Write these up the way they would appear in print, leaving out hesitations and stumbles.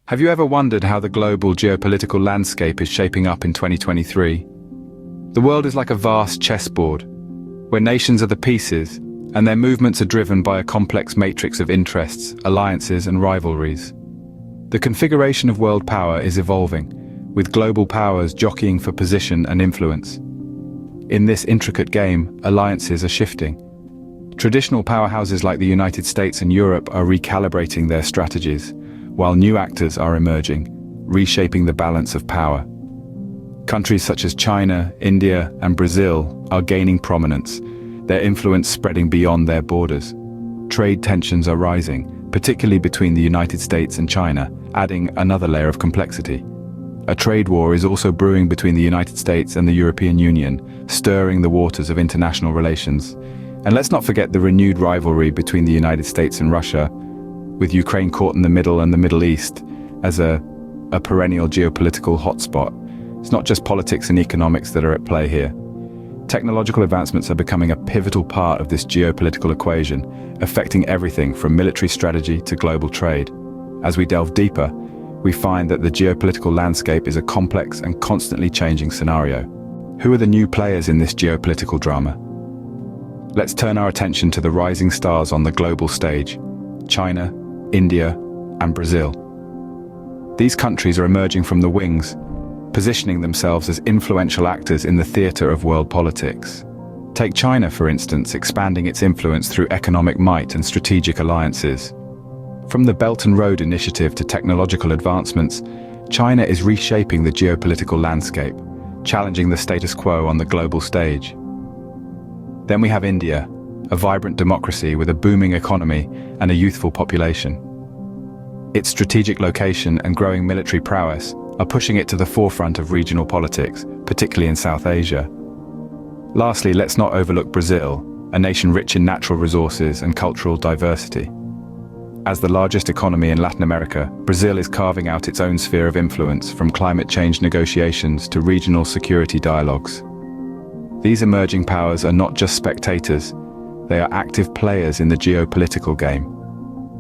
Have you ever wondered how the global geopolitical landscape is shaping up in 2023? The world is like a vast chessboard, where nations are the pieces, and their movements are driven by a complex matrix of interests, alliances, and rivalries. The configuration of world power is evolving, with global powers jockeying for position and influence. In this intricate game, alliances are shifting. Traditional powerhouses like the United States and Europe are recalibrating their strategies, while new actors are emerging, reshaping the balance of power. Countries such as China, India, and Brazil are gaining prominence, their influence spreading beyond their borders. Trade tensions are rising, particularly between the United States and China, adding another layer of complexity. A trade war is also brewing between the United States and the European Union, stirring the waters of international relations. And let's not forget the renewed rivalry between the United States and Russia, with Ukraine caught in the middle and the Middle East as a perennial geopolitical hotspot. It's not just politics and economics that are at play here. Technological advancements are becoming a pivotal part of this geopolitical equation, affecting everything from military strategy to global trade. As we delve deeper, we find that the geopolitical landscape is a complex and constantly changing scenario. Who are the new players in this geopolitical drama? Let's turn our attention to the rising stars on the global stage: China, India, and Brazil. These countries are emerging from the wings, positioning themselves as influential actors in the theater of world politics. Take China, for instance, expanding its influence through economic might and strategic alliances. From the Belt and Road Initiative to technological advancements, China is reshaping the geopolitical landscape, challenging the status quo on the global stage. Then we have India, a vibrant democracy with a booming economy and a youthful population. Its strategic location and growing military prowess are pushing it to the forefront of regional politics, particularly in South Asia. Lastly, let's not overlook Brazil, a nation rich in natural resources and cultural diversity. As the largest economy in Latin America, Brazil is carving out its own sphere of influence, from climate change negotiations to regional security dialogues. These emerging powers are not just spectators, they are active players in the geopolitical game.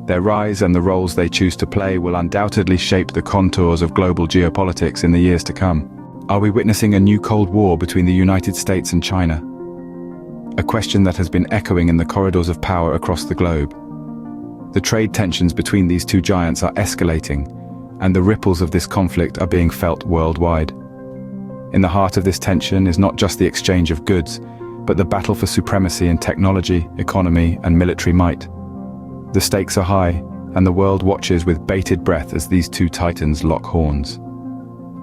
Their rise and the roles they choose to play will undoubtedly shape the contours of global geopolitics in the years to come. Are we witnessing a new Cold War between the United States and China? A question that has been echoing in the corridors of power across the globe. The trade tensions between these two giants are escalating, and the ripples of this conflict are being felt worldwide. In the heart of this tension is not just the exchange of goods, but the battle for supremacy in technology, economy, and military might. The stakes are high, and the world watches with bated breath as these two titans lock horns.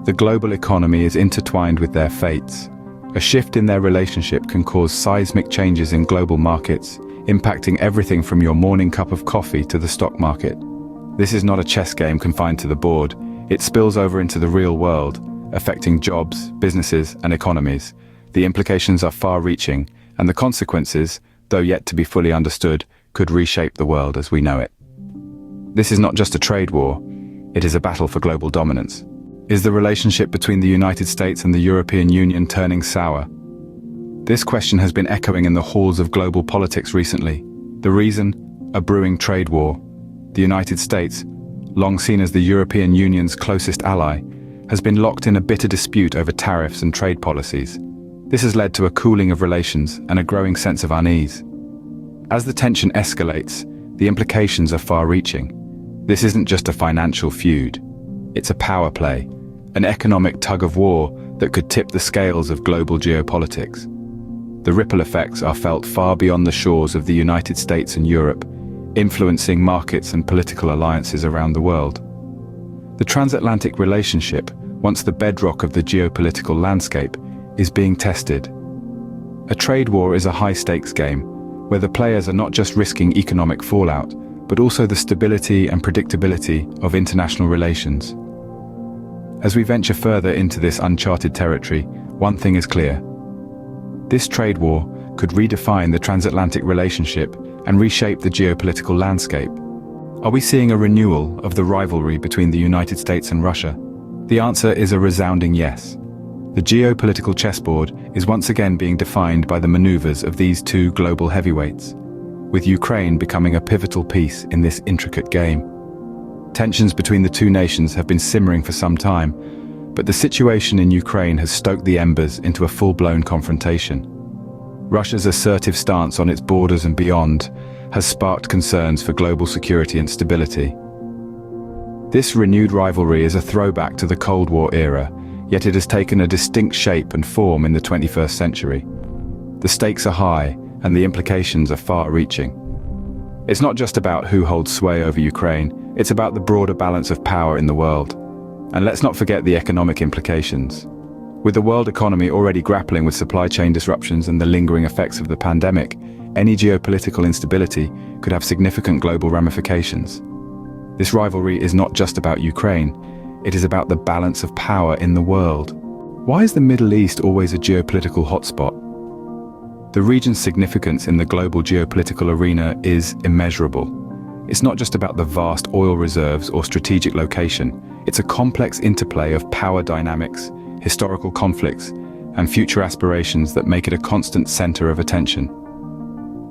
The global economy is intertwined with their fates. A shift in their relationship can cause seismic changes in global markets, impacting everything from your morning cup of coffee to the stock market. This is not a chess game confined to the board. It spills over into the real world, affecting jobs, businesses, and economies. The implications are far-reaching, and the consequences, though yet to be fully understood, could reshape the world as we know it. This is not just a trade war, it is a battle for global dominance. Is the relationship between the United States and the European Union turning sour? This question has been echoing in the halls of global politics recently. The reason? A brewing trade war. The United States, long seen as the European Union's closest ally, has been locked in a bitter dispute over tariffs and trade policies. This has led to a cooling of relations and a growing sense of unease. As the tension escalates, the implications are far-reaching. This isn't just a financial feud. It's a power play, an economic tug-of-war that could tip the scales of global geopolitics. The ripple effects are felt far beyond the shores of the United States and Europe, influencing markets and political alliances around the world. The transatlantic relationship, once the bedrock of the geopolitical landscape, is being tested. A trade war is a high-stakes game, where the players are not just risking economic fallout, but also the stability and predictability of international relations. As we venture further into this uncharted territory, one thing is clear. This trade war could redefine the transatlantic relationship and reshape the geopolitical landscape. Are we seeing a renewal of the rivalry between the United States and Russia? The answer is a resounding yes. The geopolitical chessboard is once again being defined by the maneuvers of these two global heavyweights, with Ukraine becoming a pivotal piece in this intricate game. Tensions between the two nations have been simmering for some time, but the situation in Ukraine has stoked the embers into a full-blown confrontation. Russia's assertive stance on its borders and beyond has sparked concerns for global security and stability. This renewed rivalry is a throwback to the Cold War era, yet it has taken a distinct shape and form in the 21st century. The stakes are high, and the implications are far-reaching. It's not just about who holds sway over Ukraine, it's about the broader balance of power in the world. And let's not forget the economic implications. With the world economy already grappling with supply chain disruptions and the lingering effects of the pandemic, any geopolitical instability could have significant global ramifications. This rivalry is not just about Ukraine, it is about the balance of power in the world. Why is the Middle East always a geopolitical hotspot? The region's significance in the global geopolitical arena is immeasurable. It's not just about the vast oil reserves or strategic location, it's a complex interplay of power dynamics, historical conflicts, and future aspirations that make it a constant center of attention.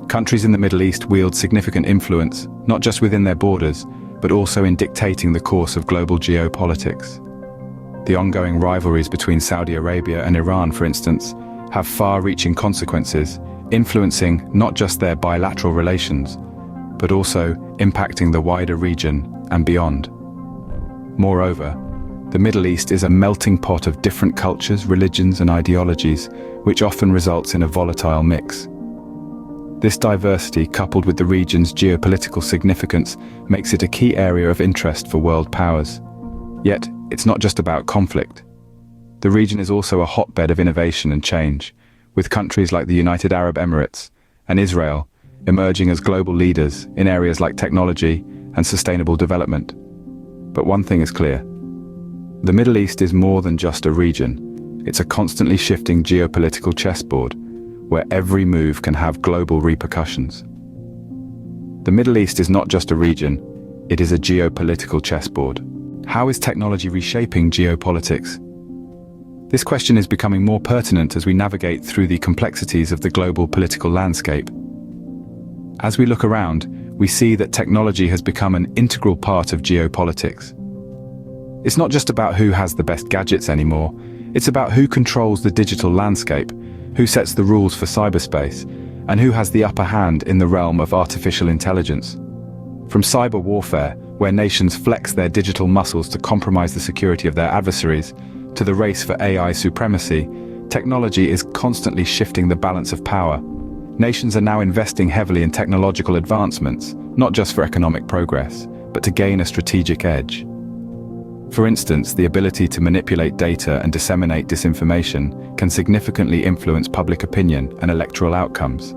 Countries in the Middle East wield significant influence, not just within their borders, but also in dictating the course of global geopolitics. The ongoing rivalries between Saudi Arabia and Iran, for instance, have far-reaching consequences, influencing not just their bilateral relations, but also impacting the wider region and beyond. Moreover, the Middle East is a melting pot of different cultures, religions, and ideologies, which often results in a volatile mix. This diversity, coupled with the region's geopolitical significance, makes it a key area of interest for world powers. Yet, it's not just about conflict. The region is also a hotbed of innovation and change, with countries like the United Arab Emirates and Israel emerging as global leaders in areas like technology and sustainable development. But one thing is clear. The Middle East is more than just a region. It's a constantly shifting geopolitical chessboard, where every move can have global repercussions. The Middle East is not just a region, it is a geopolitical chessboard. How is technology reshaping geopolitics? This question is becoming more pertinent as we navigate through the complexities of the global political landscape. As we look around, we see that technology has become an integral part of geopolitics. It's not just about who has the best gadgets anymore, it's about who controls the digital landscape, who sets the rules for cyberspace, and who has the upper hand in the realm of artificial intelligence. From cyber warfare, where nations flex their digital muscles to compromise the security of their adversaries, to the race for AI supremacy, technology is constantly shifting the balance of power. Nations are now investing heavily in technological advancements, not just for economic progress, but to gain a strategic edge. For instance, the ability to manipulate data and disseminate disinformation can significantly influence public opinion and electoral outcomes.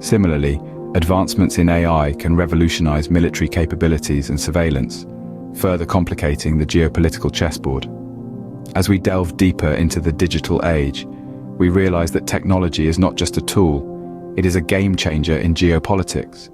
Similarly, advancements in AI can revolutionize military capabilities and surveillance, further complicating the geopolitical chessboard. As we delve deeper into the digital age, we realize that technology is not just a tool, it is a game changer in geopolitics.